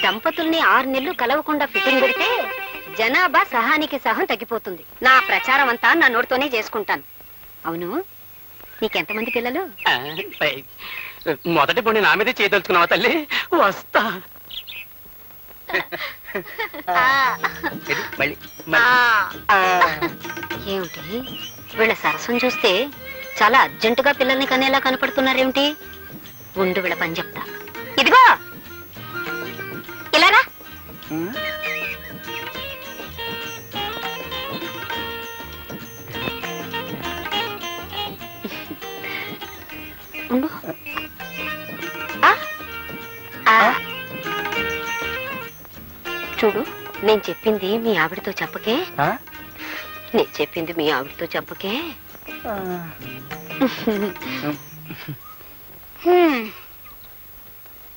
దంపతుల్ని 6 నెలలు కలవకుండా ఫిట్టింగ్ పెడితే జనాభా సహానికి సహం తగ్గిపోతుంది. నా ప్రచారం అంతా నా నోటితోనే చేసుకుంటాను. అవును, నీకెంతమంది పిల్లలు? మొదటి పొండి నా మీదే చేయదలుచుకున్నావా తల్లి? వస్తా. ఏమిటి వీళ్ళ సరసం చూస్తే చాలా అర్జెంటుగా పిల్లల్ని కనేలా కనపడుతున్నారేమిటి? ఉండు వీళ్ళ పని చెప్తా. ఇదిగో ఇలారా. చూడు, నేను చెప్పింది మీ ఆవిడతో చెప్పకే. నేను చెప్పింది మీ ఆవిడతో చెప్పకే.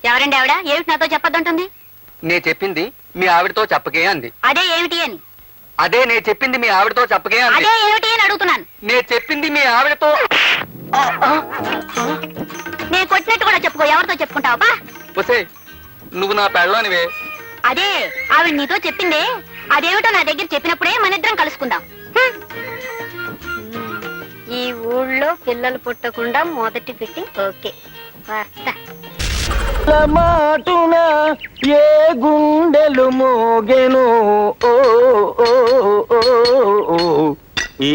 ఎవరండి ఆవిడ? ఏమిటి నాతో చెప్పొద్దంటుంది? నేను చెప్పింది మీ ఆవిడతో చెప్పకే అంది. అదే ఏమిటి అని? అదే నేను చెప్పింది మీ ఆవిడతో చెప్పకే అంది. అదే ఏమిటి అని అడుగుతున్నాను. నేను చెప్పింది మీ ఆవిడతో. నేను కొట్టినట్టు కూడా చెప్పుకో. ఎవరితో చెప్పుకుంటావా? ఒసే, నువ్వు నా పెళ్ళానివే. అదే ఆవిడ నీతో చెప్పిందే. అదేమిటో నా దగ్గర చెప్పినప్పుడే మనిద్దరం కలుసుకుందాం. ఈ ఊళ్ళో పిల్లలు పుట్టకుండా మొదటి ఫిట్టింగ్. ఓకే, వస్తా. మాటున ఏ గుండెలు మోగెను ఈ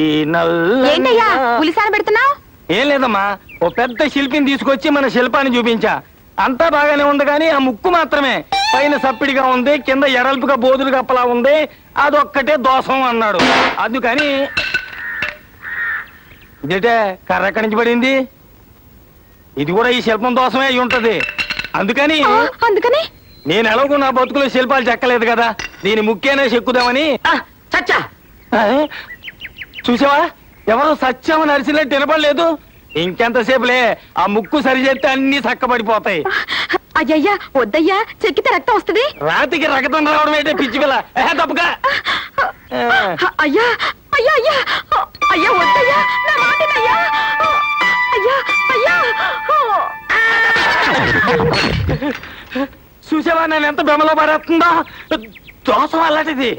ఏంటయ్యా పులిసాన పెడుతున్నావు? ఏం లేదమ్మా, ఓ పెద్ద శిల్పిని తీసుకొచ్చి మన శిల్పాన్ని చూపించా. అంతా బాగానే ఉంది కానీ ఆ ముక్కు మాత్రమే పైన సప్పిడిగా ఉంది, కింద ఎడల్పుగా బోదులు కప్పలా ఉంది, అదొక్కటే దోషం అన్నాడు. అందుకని ఇదేటే కర్ర ఎక్కడి నుంచి పడింది? ఇది కూడా ఈ శిల్పం దోషమే అయి ఉంటది. అందుకని నేను ఎలాగో నా బతుకులో శిల్పాలు చెక్కలేదు కదా, దీని ముక్కేనే చెక్కుదామని. చచ్చా, చూసావా, ఎవరు సత్యమని అరిచినట్టు వినపడలేదు. ఇంకెంతసేపులే, ఆ ముక్కు సరిచేస్తే అన్ని చక్కబడిపోతాయి. అయ్యయ్యా వద్దయ్యా, చెక్కితే రక్తం వస్తుంది. రాతికి రక్తం రావడం ఏంటే పిచ్చి పిల్ల, తప్పుగా. అయ్యా అయ్యా అయ్యా అయ్యా వద్దయ్యా, నా మాటనయ్యా. అయ్యా అయ్యా, చూసావా నేను ఎంత బెమలో పడేస్తుందో. దోషం అలాంటిది.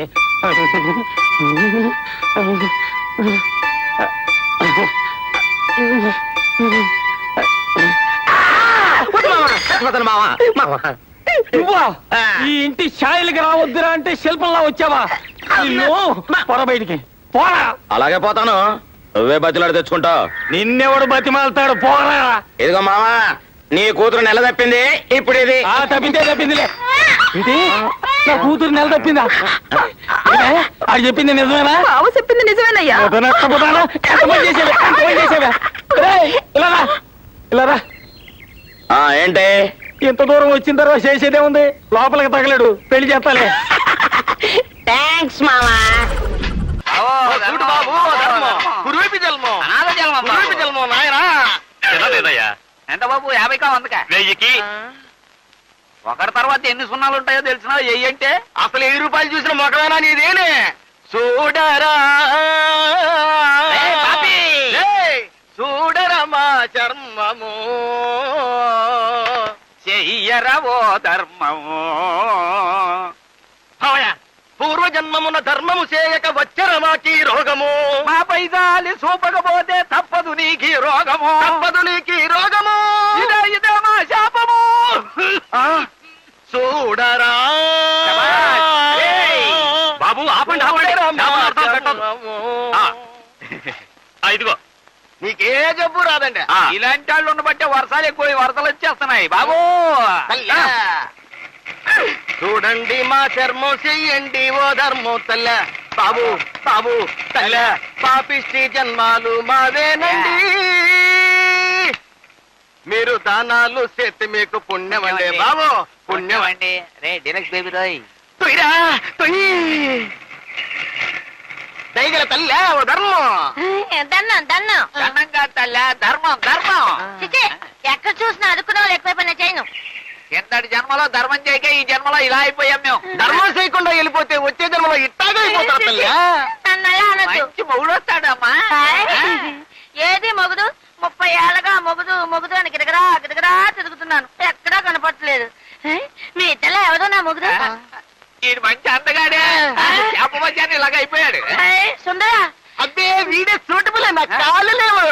ఈ ఇంటి ఛాయలకి రావద్దురా అంటే శిల్పంలా వచ్చావా? పొర బయటికి పోరా. అలాగే పోతాను, నువ్వే బతిలాడు తెచ్చుకుంటావు. నిన్నెవడు బతిమాలతాడు, పోరా. ఇదిగో మావా, నీ కూతురు నెల తప్పింది, ఇప్పుడు ఇది. తప్పిందిలే. ఇది నా కూతురు నెల తప్పిందా? అది చెప్పింది నిజమేనా? చెప్పింది నిజమేనయ్యా. ఇలారా. ఏంటి ఇంత దూరం వచ్చిన తర్వాత చేసేదే ఉంది, లోపలికి తగలేడు, పెళ్లి చేస్తాలే. థ్యాంక్స్ మామా. ఎంత బాబు? 50కా 100కా? 1000కి. ఒకరి తర్వాత ఎన్ని సున్నాలు ఉంటాయో తెలిసిన అంటే అసలు 1000 రూపాయలు చూసిన మొక్కవేనా నీదేనే? చూడరా చూడరమా చర్మము, చెయ్యరవో ధర్మము. పూర్వజన్మమున ధర్మము చేయక వచ్చరమాకి రోగము, మా పైదాలి చూపకపోతే తప్పదు నీకి రోగము, తప్పదు నీకి రోగము. ఇదే మా శాపము. చూడరా బాబు, ఆపండి. ఇదిగో నీకే జబ్బు రాదండి. ఇలాంటి వాళ్ళు ఉండబట్టే వర్షాలు ఎక్కువ, వరదలు వచ్చేస్తున్నాయి బాబు. చూడండి మా చర్మం, చెయ్యండి ఓ ధర్మం తల్ల. బాబు బాబు తల్ల, పాపిష్టి జన్మాలు మావేనండి. మీరు దానాలు చేతి మీకు పుణ్యమండి బాబు, పుణ్యమండి. రే డైరెక్ట్ బేబీ రాయ్, తొయ్యరా తొయ్యి. దయగల తల్ల ఓ ధర్మం. దండంగా తల్ల, ధర్మం ధర్మం. ఎక్కడ చూసినా అదుకున్న వాళ్ళు ఎక్కువైపోయినా చేయను. ఎంతటి జన్మలో ధర్మం చేయక ఈ జన్మలో ఇలా అయిపోయాం మేము. ధర్మం చేయకుండా వెళ్ళిపోతే వచ్చే జన్మలో ఇట్టాగా అయిపోతారు తల్లి. మంచి మొగుడు వస్తాడమ్మా. ఏది మొగుడు? 30 ఏళ్ళగా మొగుడు అని గిరగరా తిరుగుతున్నాను, ఎక్కడా కనపడలేదు. మీ ఇద్దరు ఎవరో నా మొగుడు? మంచి అందగాడే చేప మధ్యాన్ని ఇలాగ అయిపోయాడు సుందరా అబ్బే వీడే సూటబుల్ నా కాళ్ళు లేవు